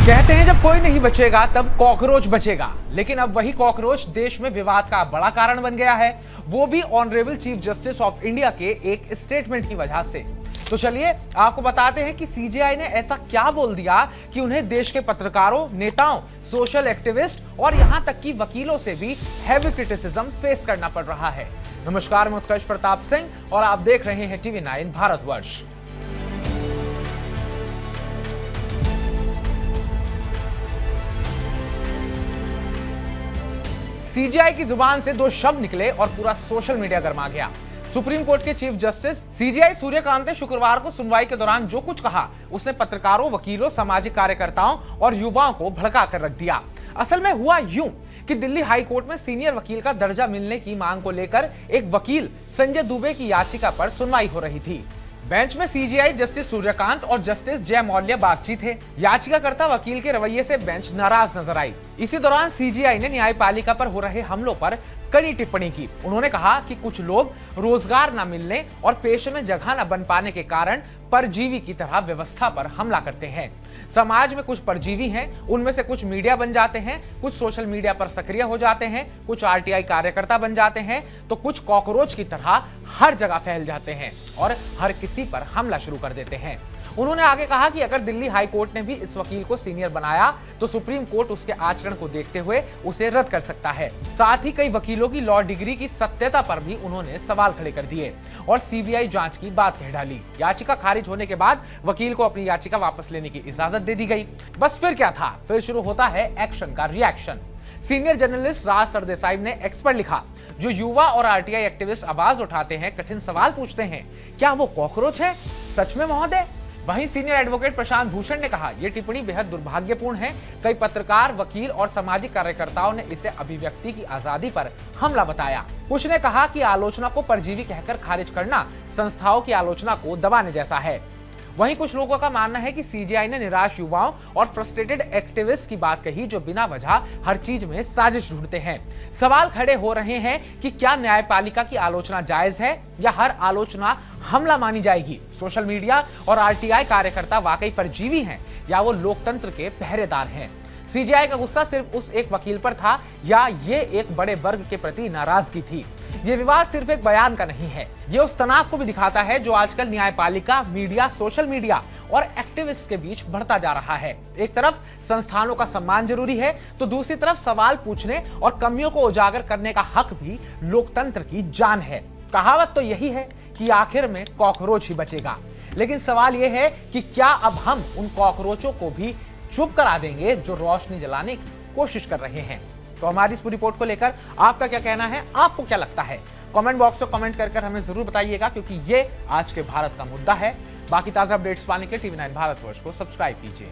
कहते हैं जब कोई नहीं बचेगा तब कॉकरोच बचेगा, लेकिन अब वही कॉकरोच देश में विवाद का बड़ा कारण बन गया है, वो भी honourable chief justice of India के एक स्टेटमेंट की वजह से। तो चलिए आपको बताते हैं कि सीजेआई ने ऐसा क्या बोल दिया कि उन्हें देश के पत्रकारों, नेताओं, सोशल एक्टिविस्ट और यहां तक कि वकीलों से भी हैवी क्रिटिसिज्म फेस करना पड़ रहा है। नमस्कार, मैं उत्कर्ष प्रताप सिंह और आप देख रहे हैं TV9 भारतवर्ष। सीजेआई की जुबान से दो शब्द निकले और पूरा सोशल मीडिया गर्मा गया। सुप्रीम कोर्ट के चीफ जस्टिस सीजेआई सूर्यकांत ने शुक्रवार को सुनवाई के दौरान जो कुछ कहा, उसने पत्रकारों, वकीलों, सामाजिक कार्यकर्ताओं और युवाओं को भड़का कर रख दिया। असल में हुआ यूं कि दिल्ली हाई कोर्ट में सीनियर वकील का दर्जा मिलने की मांग को लेकर एक वकील संजय दुबे की याचिका पर सुनवाई हो रही थी। बेंच में सीजेआई जस्टिस सूर्यकांत और जस्टिस जय मौर्य बातचीत थे। याचिकाकर्ता वकील के रवैये से बेंच नाराज नजर आई। इसी दौरान सीजेआई ने न्यायपालिका पर हो रहे हमलों पर कड़ी टिप्पणी की। उन्होंने कहा कि कुछ लोग रोजगार न मिलने और पेशे में जगह न बन पाने के कारण परजीवी की तरह व्यवस्था पर हमला करते हैं। समाज में कुछ परजीवी हैं, उनमें से कुछ मीडिया बन जाते हैं, कुछ सोशल मीडिया पर सक्रिय हो जाते हैं, कुछ आरटीआई कार्यकर्ता बन जाते हैं, तो कुछ कॉकरोच की तरह हर जगह फैल जाते हैं और हर किसी पर हमला शुरू कर देते हैं। उन्होंने आगे कहा कि अगर दिल्ली हाई कोर्ट ने भी इस वकील को सीनियर बनाया तो सुप्रीम कोर्ट उसके आचरण को देखते हुए उसे रद्द कर सकता है। साथ ही कई वकीलों की लॉ डिग्री की सत्यता पर भी उन्होंने सवाल खड़े कर दिए और सीबीआई जांच की बात कह डाली। याचिका खारिज होने के बाद वकील को अपनी याचिका वापस लेने की इजाजत दे दी गई। बस फिर क्या था, फिर शुरू होता है एक्शन का रिएक्शन। सीनियर जर्नलिस्ट राज सरदेसाई ने एक्स पर लिखा, जो युवा और आरटीआई एक्टिविस्ट आवाज उठाते हैं, कठिन सवाल पूछते हैं, क्या वो कॉकरोच है सच में महोदय? वहीं सीनियर एडवोकेट प्रशांत भूषण ने कहा, यह टिप्पणी बेहद दुर्भाग्यपूर्ण है। कई पत्रकार, वकील और सामाजिक कार्यकर्ताओं ने इसे अभिव्यक्ति की आजादी पर हमला बताया। कुछ ने कहा कि आलोचना को परजीवी कहकर खारिज करना संस्थाओं की आलोचना को दबाने जैसा है। वहीं कुछ लोगों का मानना है कि सीजेआई ने निराश युवाओं और फ्रस्ट्रेटेड एक्टिविस्ट की बात कही, जो बिना वजह हर चीज में साजिश ढूंढते हैं। सवाल खड़े हो रहे हैं कि क्या न्यायपालिका की आलोचना जायज है या हर आलोचना हमला मानी जाएगी? सोशल मीडिया और आरटीआई कार्यकर्ता वाकई परजीवी हैं या वो लोकतंत्र के पहरेदार हैं? सीजेआई का गुस्सा सिर्फ उस एक वकील पर था या ये एक बड़े वर्ग के प्रति नाराजगी थी? ये विवाद सिर्फ एक बयान का नहीं है, ये उस तनाव को भी दिखाता है जो आजकल न्यायपालिका, मीडिया, सोशल मीडिया और एक्टिविस्ट के बीच बढ़ता जा रहा है। एक तरफ संस्थानों का सम्मान जरूरी है, तो दूसरी तरफ सवाल पूछने और कमियों को उजागर करने का हक भी लोकतंत्र की जान है। कहावत तो यही है कि आखिर में कॉकरोच ही बचेगा, लेकिन सवाल यह है कि क्या अब हम उन कॉकरोचों को भी चुप करा देंगे जो रोशनी जलाने की कोशिश कर रहे हैं? तो हमारी इस रिपोर्ट को लेकर आपका क्या कहना है? आपको क्या लगता है? कमेंट बॉक्स में कमेंट कर हमें जरूर बताइएगा, क्योंकि ये आज के भारत का मुद्दा है। बाकी ताजा अपडेट्स पाने के लिए TV9 भारतवर्ष को सब्सक्राइब कीजिए।